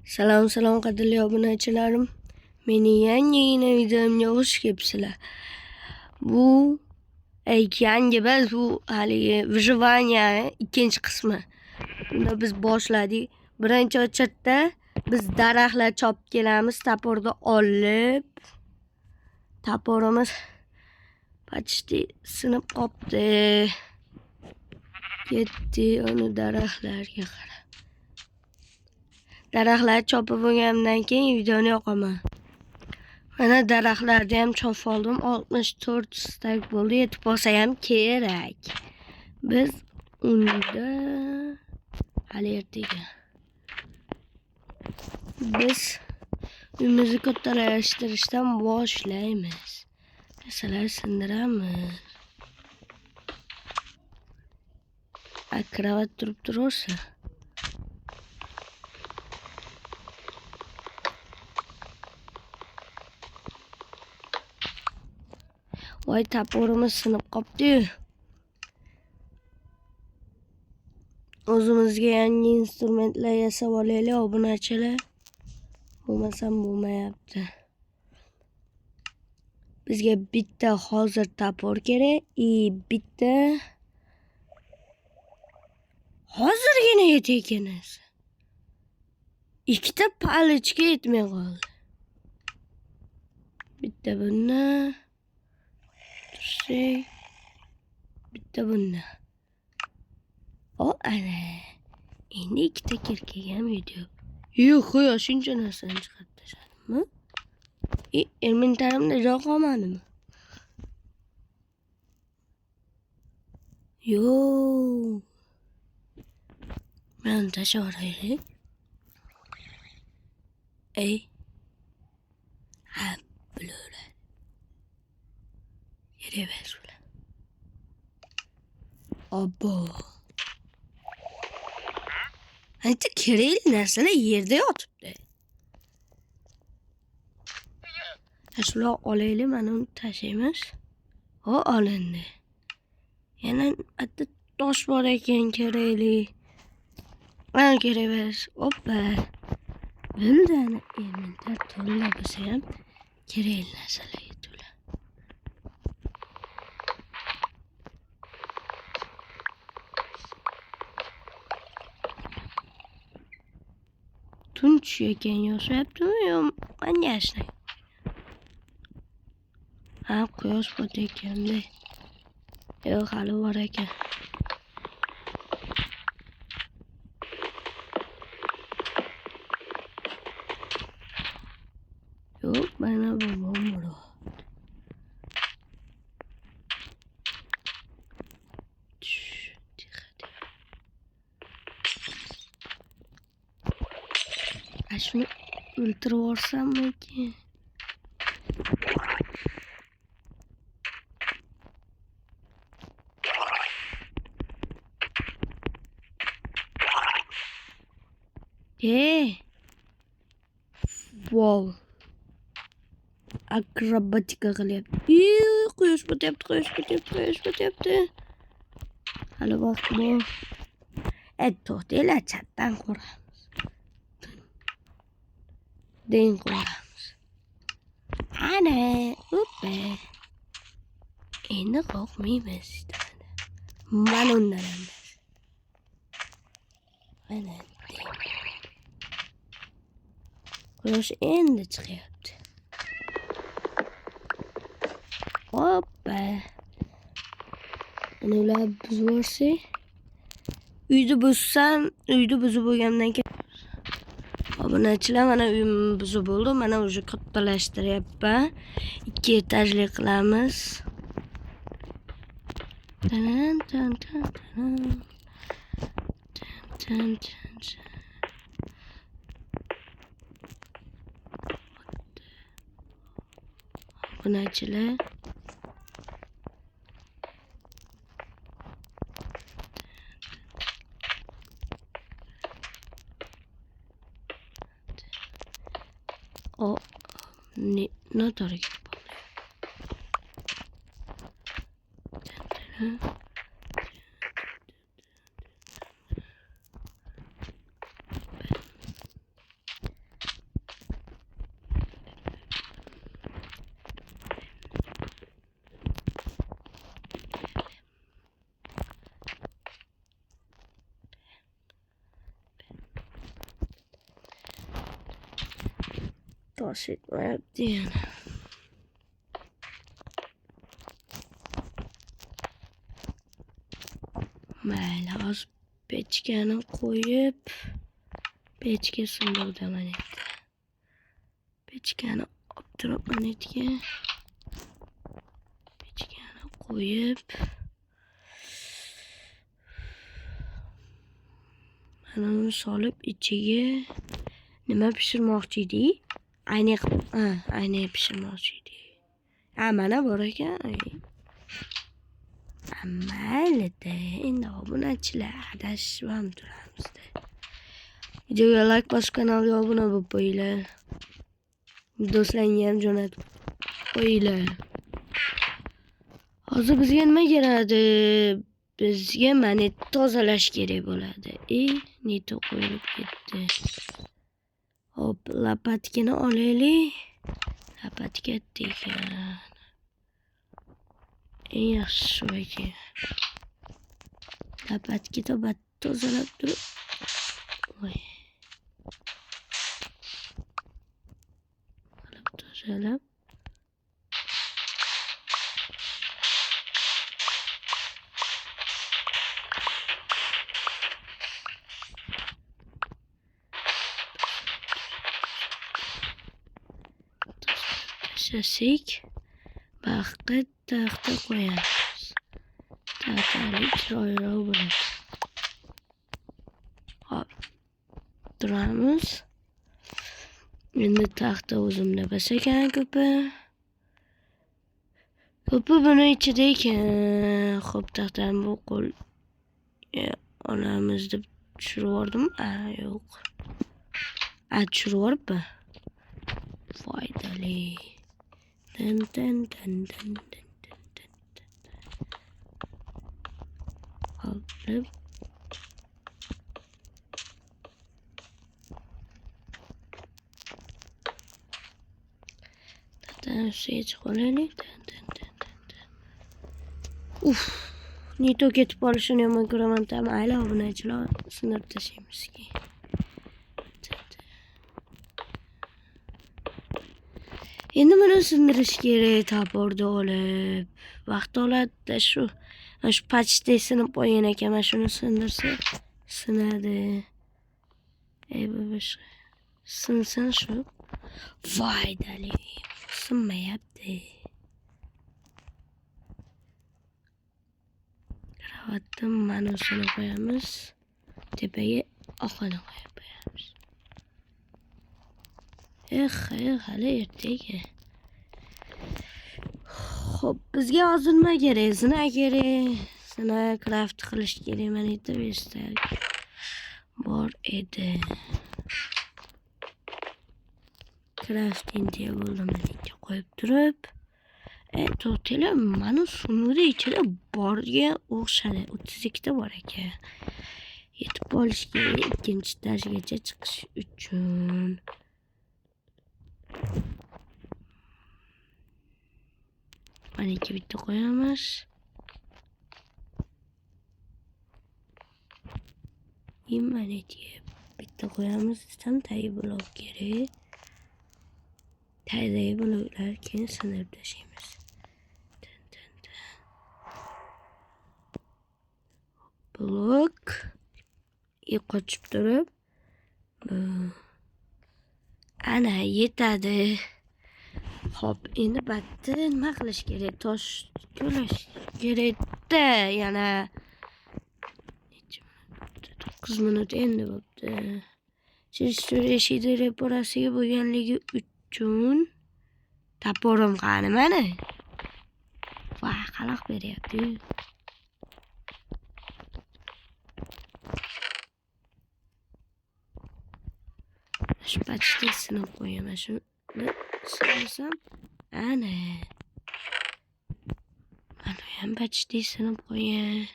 Salom qadrli obunachilarim. Mening yangi videomga xush kelibsizlar. Bu yangi emas, bu haligi выживание ikkinchi qismi. Bunda biz boshladik. Birinchi o'chirda biz daraxtlar chopib kelamiz, toporni olib. Toporimiz почти sinib qopti. Ketdi uni daraxtlarga qarab. Daraxtlar chopib bo'lgandan keyin videoni yoqaman. Mana daraxtlarni ham chopib oldim. 64 stak bo'ldi. Yetib olsa ham kerak. Biz unda hali ertaga. Biz uyimizni kattalashtirishdan boshlaymiz. Masalan, sindiramiz. Akravat turib turursa. Voy, toporimiz sinib qopti. O'zimizga yangi instrumentlar yasab olaylik, obunachilar. Bo'lmasam bo'lmayapti. Bizga bitta hozir topor kerak, bitta hozirgina yetayotganmiz. Ikkita palichka yetmay qoldi. Bitta bunni bitta bunni. Ana. Endi ikkita kirkak ham video. Yo'q, shuncha narsani chiqarib tashladimmi? Inventarimda joy qolmadimi? Yo'q. Men tashavoraylik. Ha, bular. Yeraver ular. Obbo. Aytdi, kerakli narsalar yerda yotibdi. Shular olaylik, mana uni tashlaymiz. Olindi. Yana bitta tosh bor ekan, kerakli. Mana keraver. Oppa. Bildani inventar to'la bo'lsa ham kerakli narsalar yetadi. Tunch ekan yoshyaptimi yo manjashni? Ha, quyosh botayotganda. Yo'q, hali bor ekan. Yo'q, mana bu murod. Shuni o'ltirib yuborsammikin? Wow. Akrobatika qilyapti. Quyosh botyapti. Hali vaqt bor. To'xtanglar, chatdan ko'ramiz. Deyin ko'ramiz. Ana, oppa. Endi qo'rqmaymiz. Mana undan emas. Mana. Quyosh endi chiqyapti. Hoppa. Ana ular buzib olsak. Uyni buzib bo'lgandan keyin obunachilar, mana uyim buzib bo'ldi. Mana уже kattalashtiryapman. 2 etajli qilamiz. Obunachilar, noto'g'ri ketib qoldi. tosh etmayapti yana. Mayli, hozir pechkani qo'yib, pechka sindirdim mana endi. Pechkani olib turib mana yerga. Pechkani qo'yib, mana uni solib ichiga nima pishirmoqchi edik? Ayni pishirmoqchi edik. Mana bor ekan. Mayli-da, endi obunachilar adashib ham turamiz-da. Videoga like bosib, kanalga obuna bo'lib qo'yinglar. Do'stlarga ham jo'natib qo'yinglar. Hozir bizga nima kerak? Bizga manet tozalash kerak bo'ladi. Neto qo'yilib ketdi. Hop, lapatkani olaylik. Lapatka degan. Eng yaxshi shu ekan. Lapatkada tozalab turib. Voy. Tozalab. Tashlasak, baxtga taxta qo'yamiz. Taxtali chiroyli bo'ladi. Hop. Turamiz. Endi taxta o'zimda bas ekan ko'pi. Ko'pi buni ichida ekan. Xo'p, taxtani bu qo'l olamiz deb tushirib yubordim. Yo'q. Tushirib yuboribmi? Foydali. Olib. Taxtani qo'yaylik. Neto ketib qolishini yomon ko'raman. Mayli, obunachilar sindirib tashlaymiz. Endi buni sindirish kerak, toporni olib. Vaqt oladi shu. Shu pachday sinib qo'ygan ekan, mana shuni sindirsa sinadi. Sinsin shu. Foydali. Sinmayapti. Kravatni manusini qo'yamiz. Tepaga oqini qo'yib qo'yamiz. Hali ertaga. Xo'p, bizga hozir nima kerak? Zina kerak. Zina craft qilish kerak. Mana yerda versak bor edi. Crafting table'ni mana yerga qo'yib turib, to'g'ri, mana shuni ichida borga o'xshadi. 32 ta bor ekan. Yetib olish kerak ikkinchi etajgacha chiqish uchun. Mana ikki bitta qo'yamiz. Mana bitta qo'yamiz. Desam tayi blok kerak. Taydagi bloklar keyin sindirib tashlaymiz. Blok qochib turib. Ana yetadi. Hop, endi batda nima qilish kerak? Tosh ko'lash kerak-da, yana 9 minut endi bo'pti. Eshik reparasiya bo'lganligi uchun toporim qani mana. Voy, qaloq beryapti. Shu pachda sinib qo'yaman. Shuni sinsam, ana. Mana ham pachda sinib qo'ygan.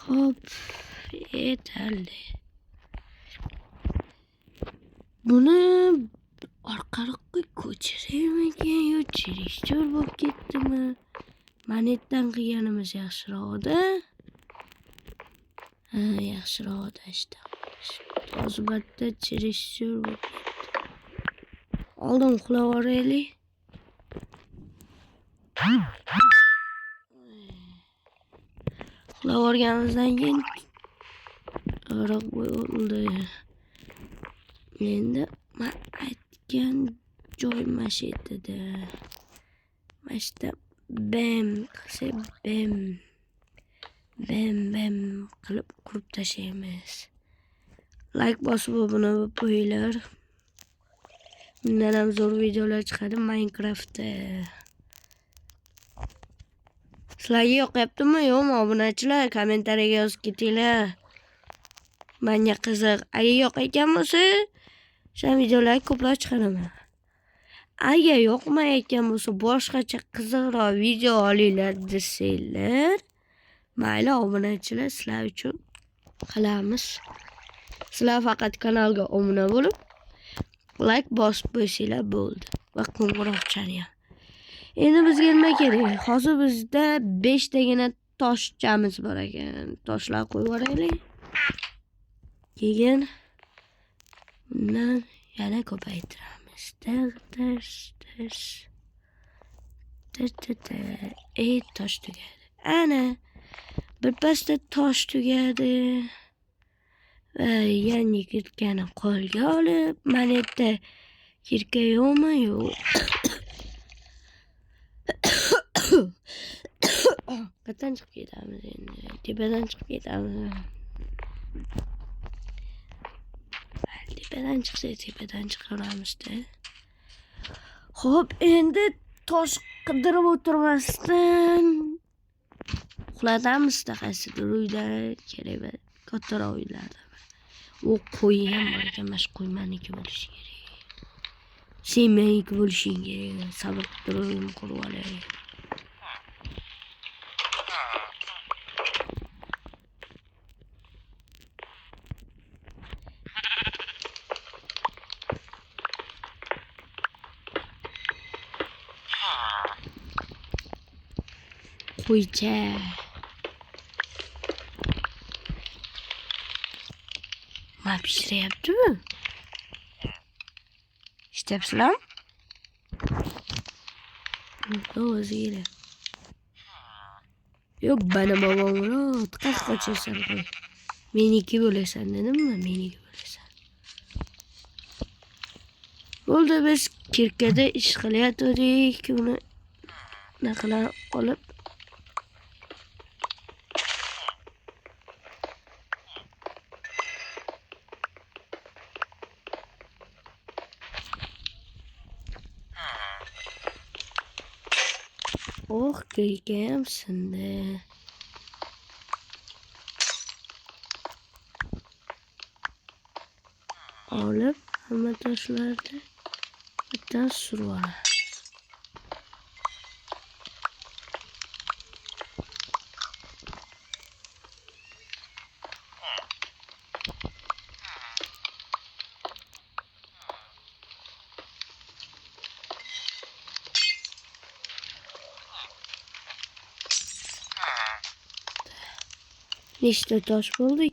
Hop, yeterli. Buni orqaroqqa ko'chiraymikan yo chirishchor bo'lib ketdimi? Manetdan qilganimiz yaxshiroqda. Ha, yaxshiroq işte. To'zibatda chirishsur bo'lib ketdi. Oldin uxlab olaylik. Uxlab olganimizdan keyin aroq bo'ldi. Endi men aytgan joy mashitida. Mashita bam qilsa bam qilib qurib tashlaymiz. Like bosib obuna bo'lib qo'yinglar. Bundan ham zo'r videolar chiqadi Minecraftda. Sizlarga yoqyaptimi yo'qmi obunachilar? Kommentariyaga yozib ketinglar. Menga qiziq. Agar yoqayotgan bo'lsa, o'sha videolarni ko'plab chiqaraman. Agar yoqmayotgan bo'lsa, boshqacha qiziqroq video olinglar desanglar, mayli obunachilar sizlar uchun qilamiz. Sizlar faqat kanalga obuna bo'lib, like bosib qo'ysanglar bo'ldi. Va qo'ng'iroqchani ham. Endi bizga nima kerak? Hozir bizda 5 tagina toshchamiz bor ekan. Toshlar qo'yib yuboraylik. Keyin bundan yana ko'paytiramiz. Tosh tugadi. Ana birpasda tosh tugadi. Va yangi kirkani qo'lga olib, mana yerda kirka yo'qmi? Yo'q. Qachon chiqib ketamiz endi? Tepadan chiqib ketamiz. Tepadan chiqsak, tepadan chiqaramizda. Xo'p, endi tosh qidirib o'tirmasdan uxlatamizda qaysidir uyda kerak bo'ladi. Kattaroq uylarda. U qo'y ham bor ekan, mana shu qo'y meniki bo'lishi kerak. Sen meniki bo'lishing kerak. Sabr qilib qurib olaylik. Qo'ycha. Ma pishiryaptimi? Ishtyapsizlarmi? O'ziga. Yo'q, bana bobomroq qas qochasan qo'y. Meniki bo'lasan dedimmi? Meniki bo'lasan. Bo'ldi, biz kirkada ish qilyaptik. Uni naqalar olib kirkam sindi. Olib, hamma toshlarni bitta surib olamiz. Nechta tosh bo'ldi?